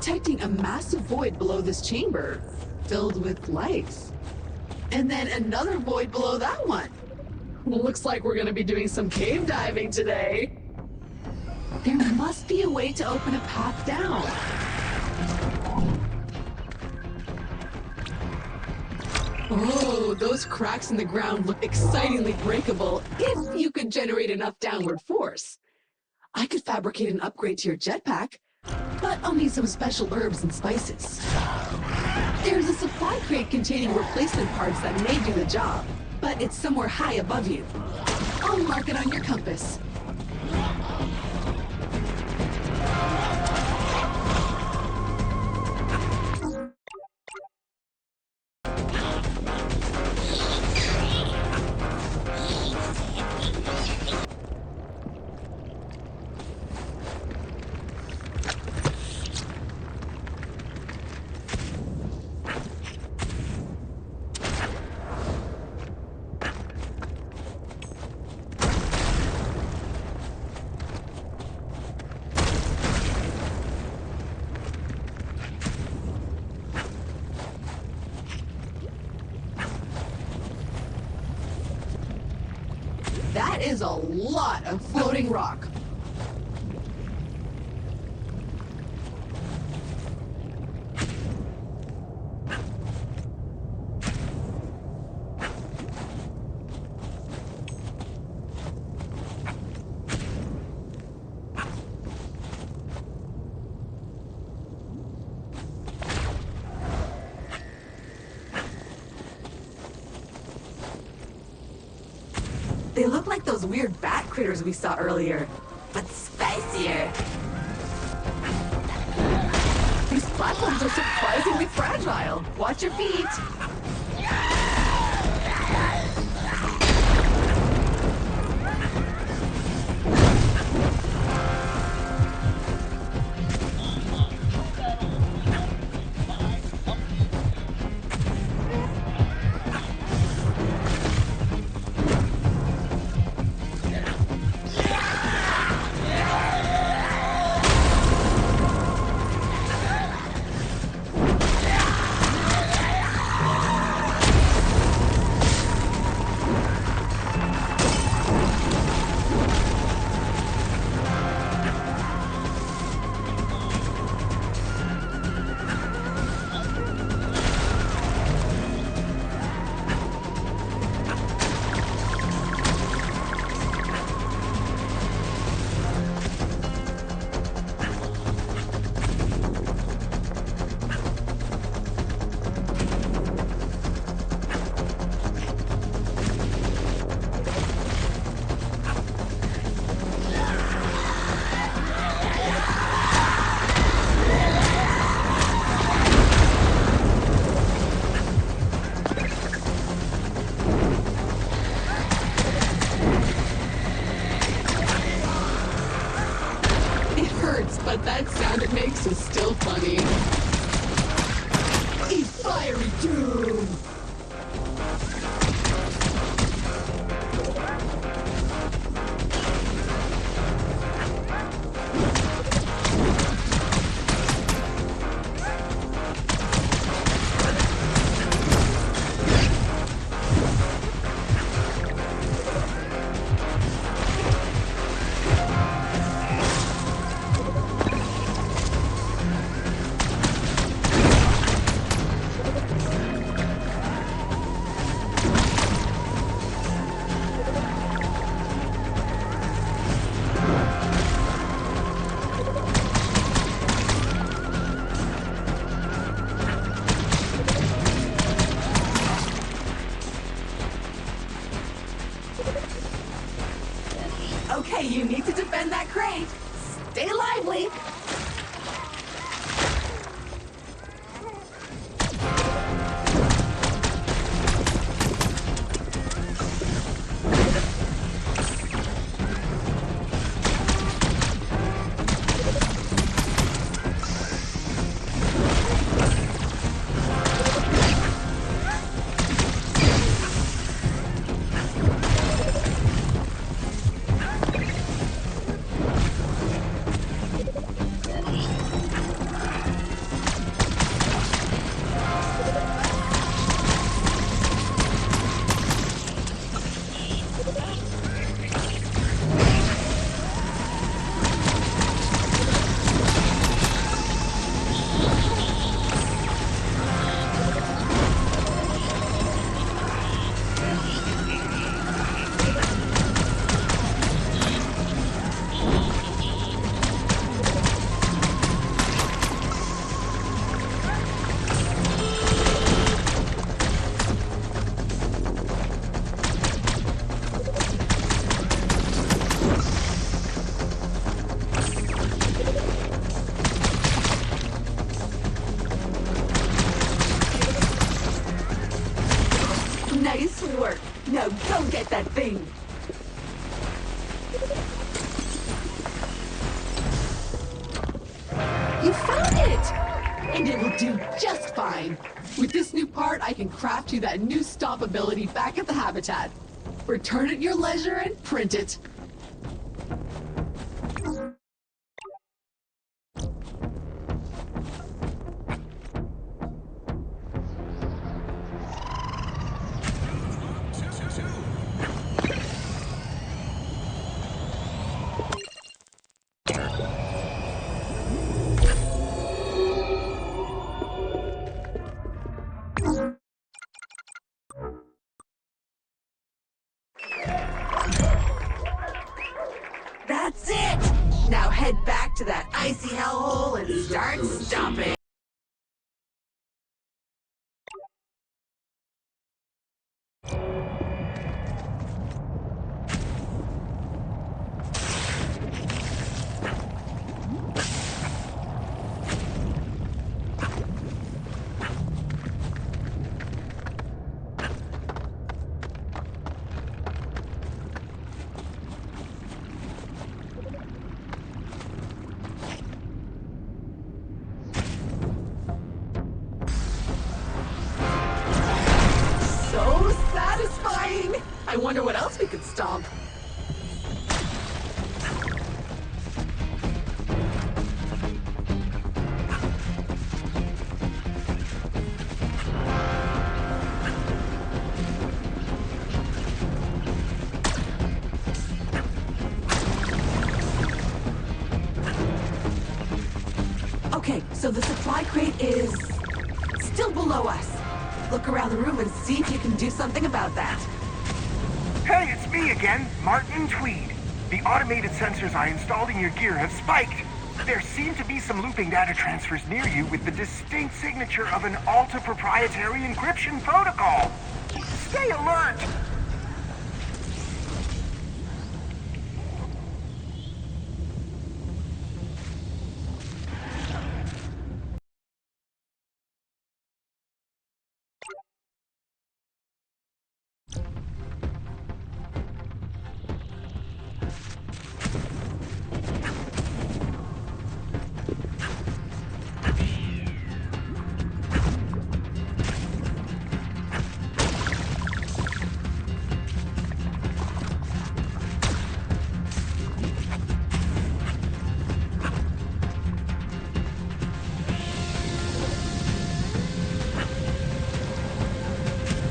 detecting a massive void below this chamber, filled with lights. And then another void below that one. Looks like we're gonna be doing some cave diving today. There must be a way to open a path down. Oh, those cracks in the ground look excitingly breakable if you could generate enough downward force. I could fabricate an upgrade to your jetpack, but I'll need some special herbs and spices. There's a supply crate containing replacement parts that may do the job, but it's somewhere high above you. I'll mark it on your compass. That is a lot of floating rock. They look like those weird bat critters we saw earlier, but spicier. These platforms are surprisingly fragile. Watch your feet. But that sound it makes is still funny. Eat fiery doom! Okay, you need to defend that crate. Stay lively. moving! You found it! And it will do just fine. With this new part, I can craft you that new stop ability back at the habitat. Return at your leisure and print it. That's it! Now head back to that icy hellhole and start stomping. So satisfying! I wonder what else we could stomp. Okay, so the supply crate is still below us. Look around the room and see if you can do something about that. Hey, it's me again, Martin Tweed. The automated sensors I installed in your gear have spiked. There seem to be some looping data transfers near you with the distinct signature of an Alta-proprietary encryption protocol. Stay alert!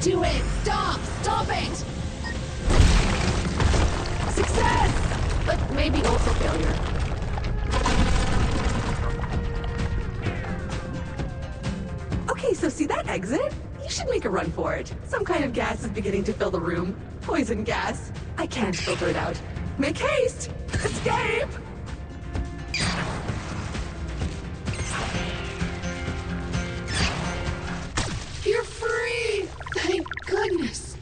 Do it! Stop! Stop it! Success! But maybe also failure. Okay, so see that exit? You should make a run for it. Some kind of gas is beginning to fill the room. Poison gas. I can't filter it out. Make haste! Escape! You're free! Thank goodness!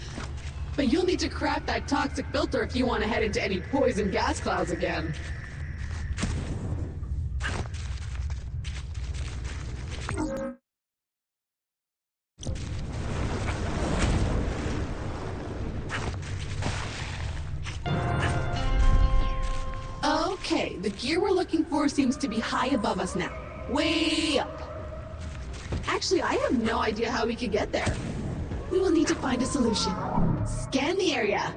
But you'll need to crack that toxic filter if you want to head into any poison gas clouds again. Okay, the gear we're looking for seems to be high above us now. Way up. Actually, I have no idea how we could get there. We will need to find a solution. Scan the area.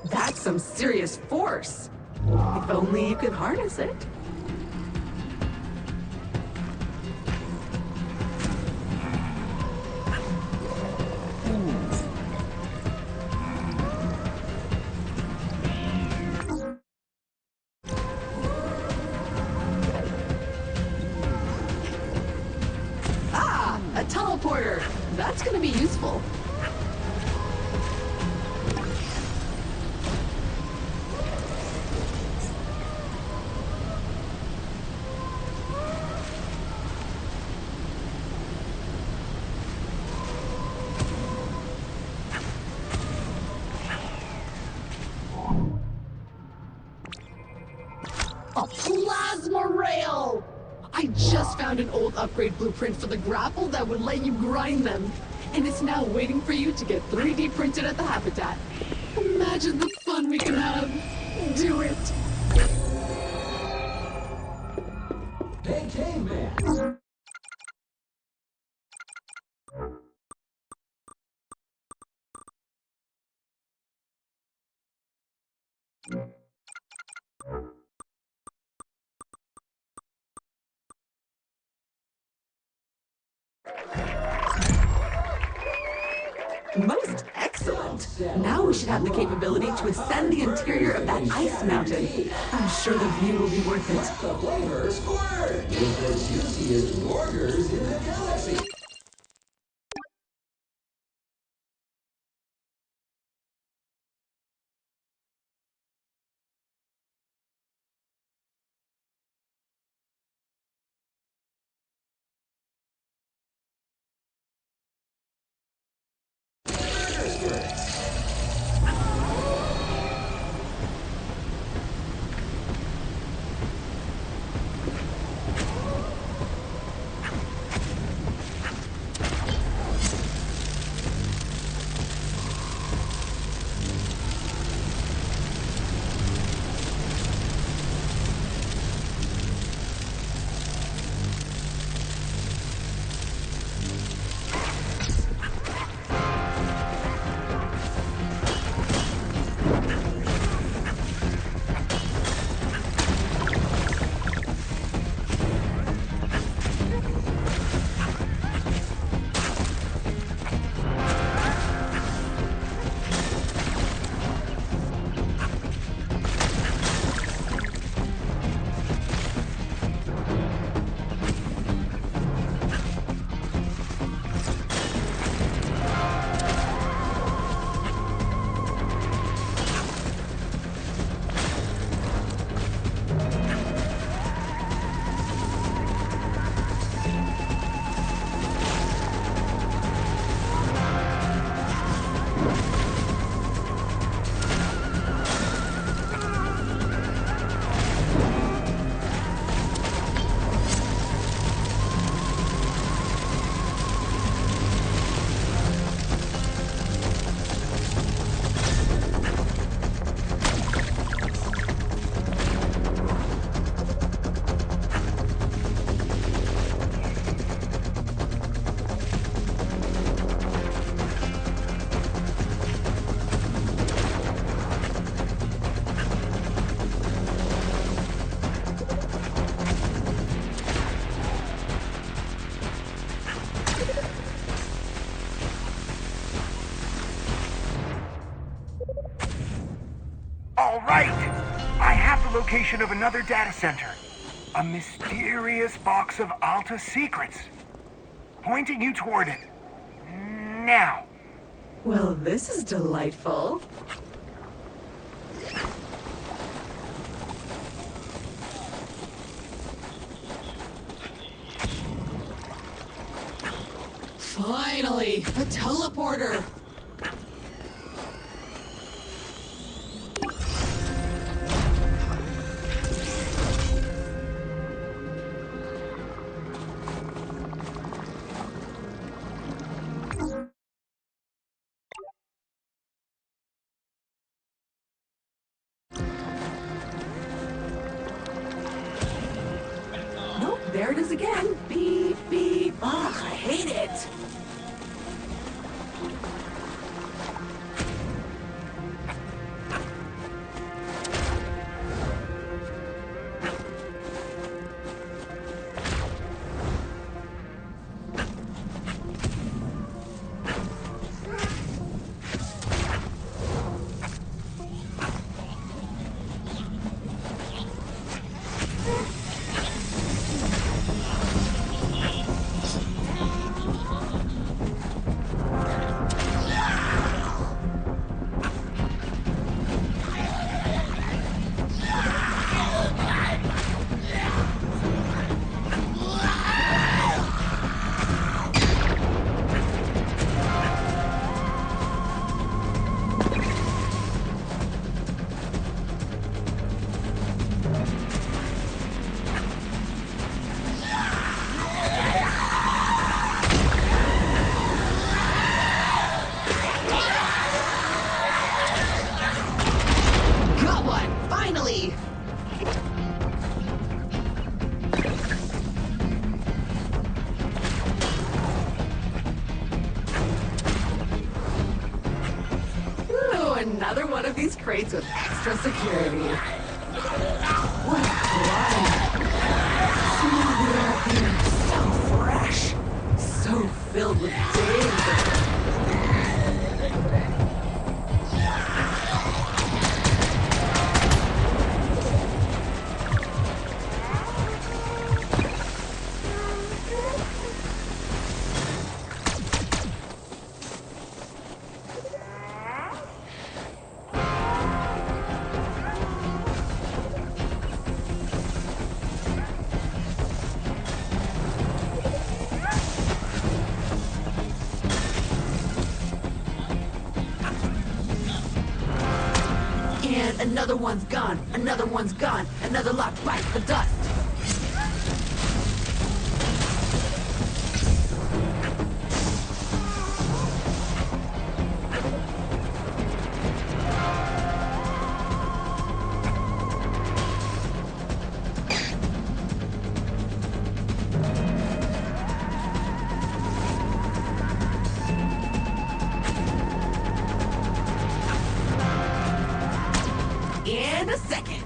That's some serious force. If only you could harness it. A teleporter! That's gonna be useful. A plasma rail! I just found an old upgrade blueprint for the grapple that would let you grind them. and it's now waiting for you to get 3D printed at the habitat. Imagine the fun we can have. Do it! Hey, man! Most excellent. Now we should have the capability to ascend the interior of that ice mountain. I'm sure the view will be worth it. The flavor squirt with the juiciest burgers in the galaxy. All right! I have the location of another data center. A mysterious box of Alta secrets. Pointing you toward it. Now. Well, this is delightful. Finally, a teleporter. Nope, there it is again. Beep, beep. Ugh, I hate it. Starts with extra security. What a climb! Smooth air here, so fresh, so filled with danger. And another one's gone, another one's gone, another lot bites the dust. In a second.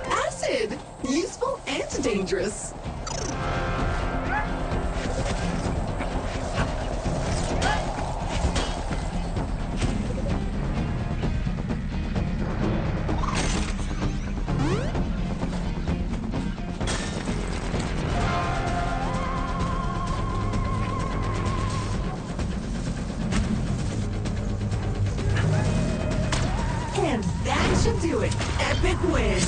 Acid! Useful and dangerous. And that should do it. Epic win.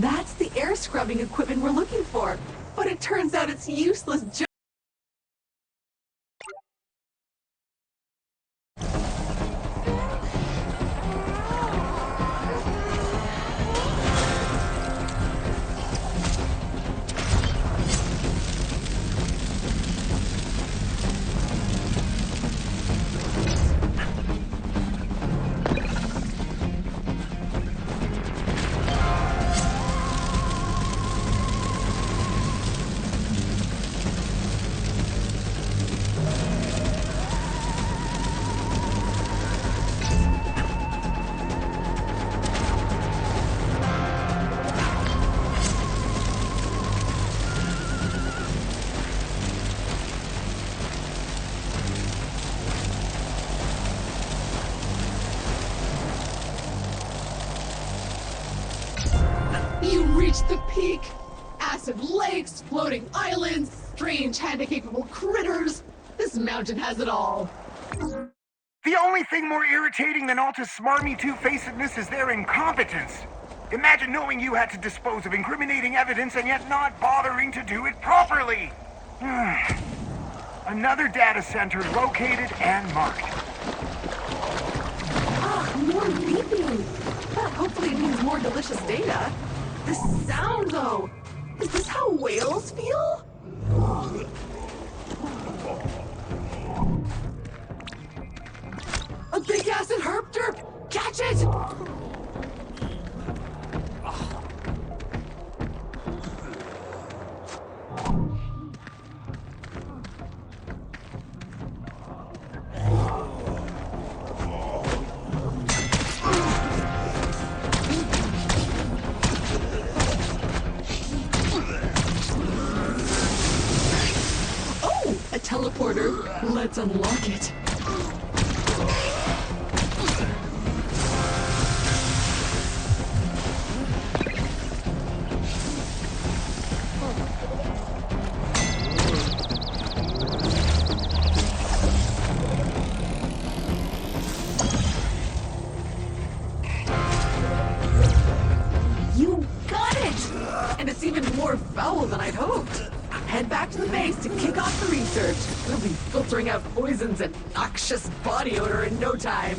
That's the air scrubbing equipment we're looking for, but it turns out it's useless. You reached the peak! Acid lakes, floating islands, strange hand-capable critters. This mountain has it all. The only thing more irritating than Alta's smarmy two-facedness is their incompetence. Imagine knowing you had to dispose of incriminating evidence and yet not bothering to do it properly. Another data center located and marked. Ah, more beeping. That hopefully means more delicious data. The sound, though. Is this how whales feel? A big acid herp derp! Catch it! teleporter. Let's unlock it. You got it! And it's even more foul than I'd hoped. Head back to the base to kick off the research. We'll be filtering out poisons and noxious body odor in no time.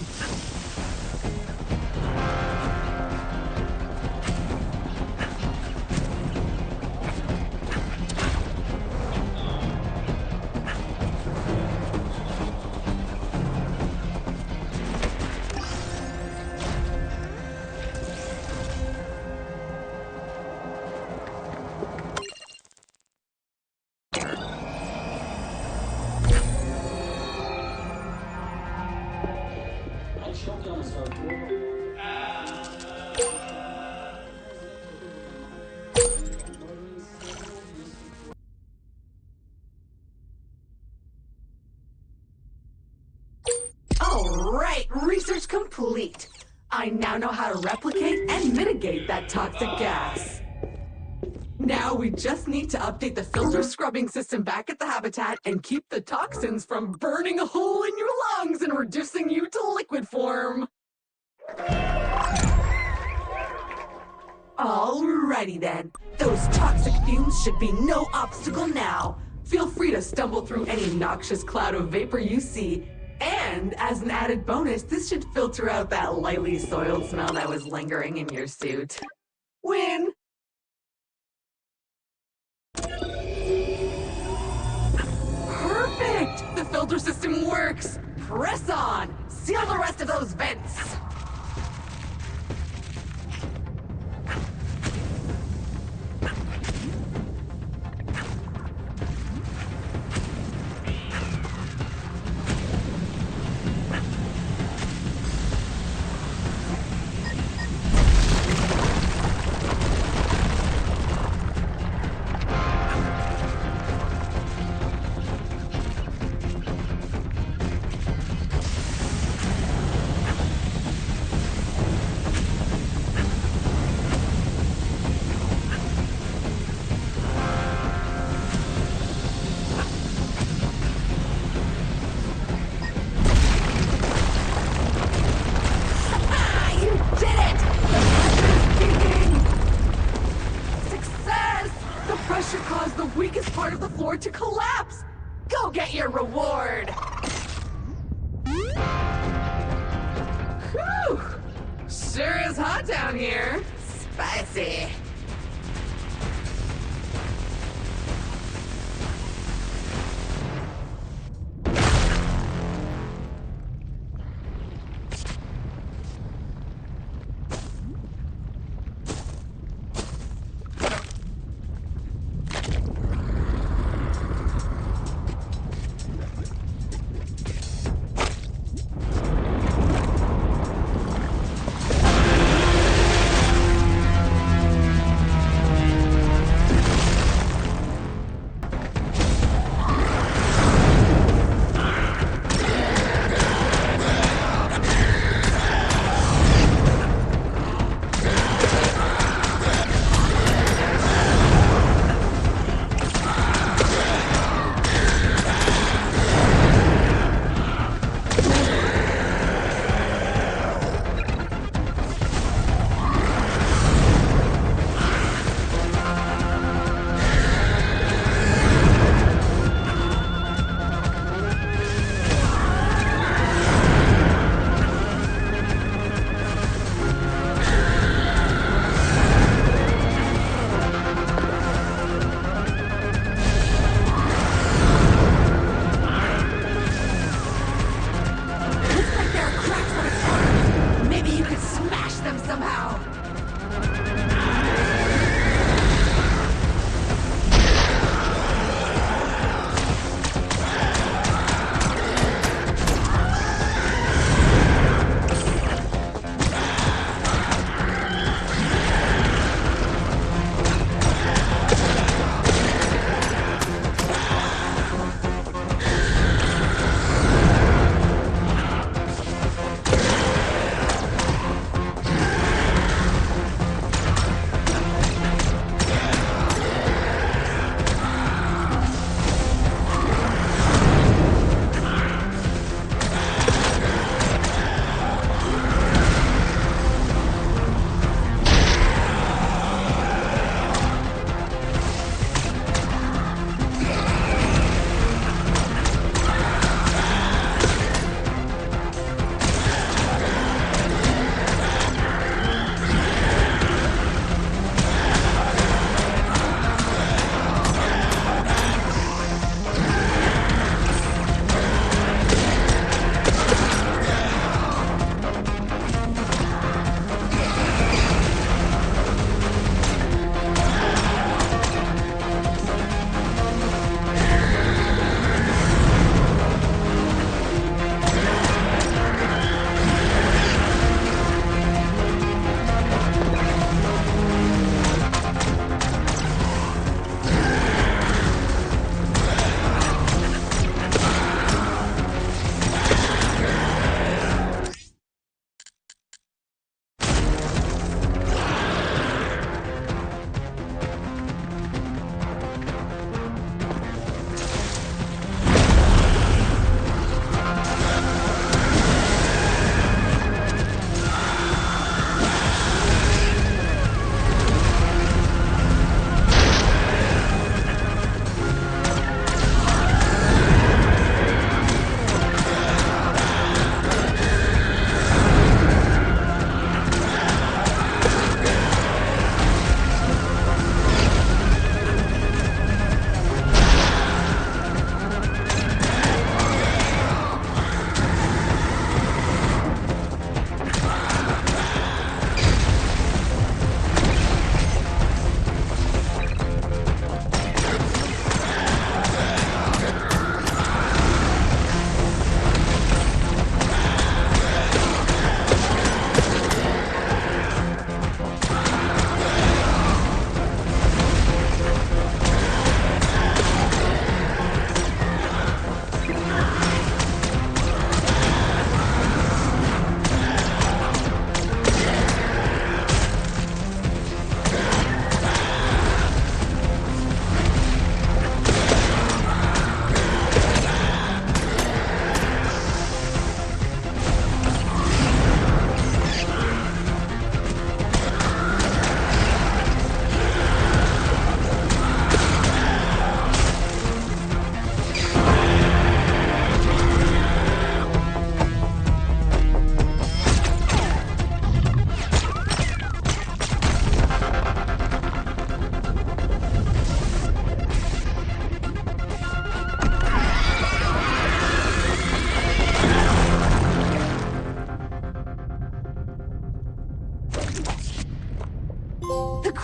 Alright, research complete. I now know how to replicate and mitigate that toxic gas. Now we just need to update the filter scrubbing system back at the habitat and keep the toxins from burning a hole in your lungs and reducing you to liquid form. Alrighty then. Those toxic fumes should be no obstacle now. Feel free to stumble through any noxious cloud of vapor you see. And as an added bonus, this should filter out that lightly soiled smell that was lingering in your suit. Win! Perfect! The filter system works! Press on! Seal the rest of those vents! To collapse! Go get your reward! Whew! Sure is hot down here. Spicy.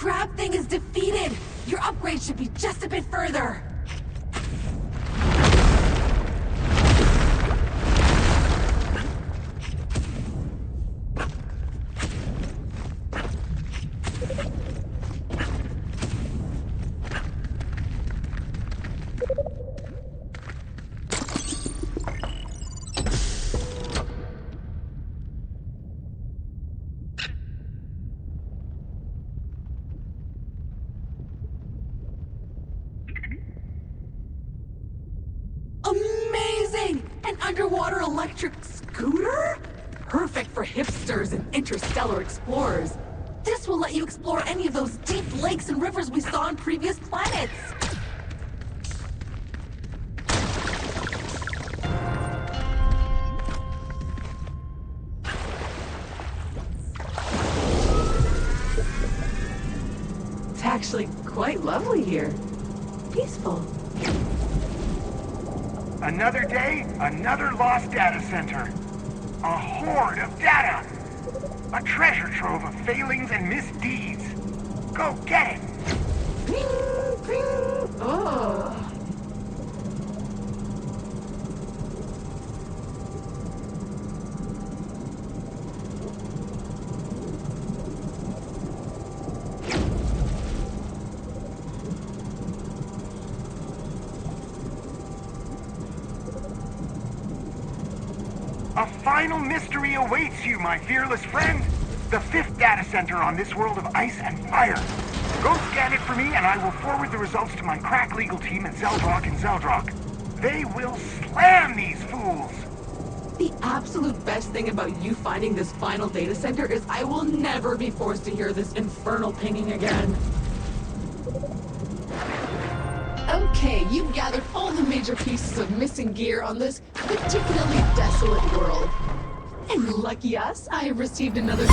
crab thing is defeated! Your upgrade should be just a bit further! Amazing! An underwater electric scooter? Perfect for hipsters and interstellar explorers. This will let you explore any of those deep lakes and rivers we saw on previous planets. It's actually quite lovely here. Peaceful. Another day, another lost data center. A horde of data. A treasure trove of failings and misdeeds. Go get it. Ping, ping. Oh. A final mystery awaits you, my fearless friend. The 5th data center on this world of ice and fire. Go scan it for me, and I will forward the results to my crack legal team at Zeldrock and Zeldrock. They will slam these fools! The absolute best thing about you finding this final data center is I will never be forced to hear this infernal pinging again. Okay, you've gathered all the major pieces of missing gear on this particularly desolate world. And lucky us, I have received another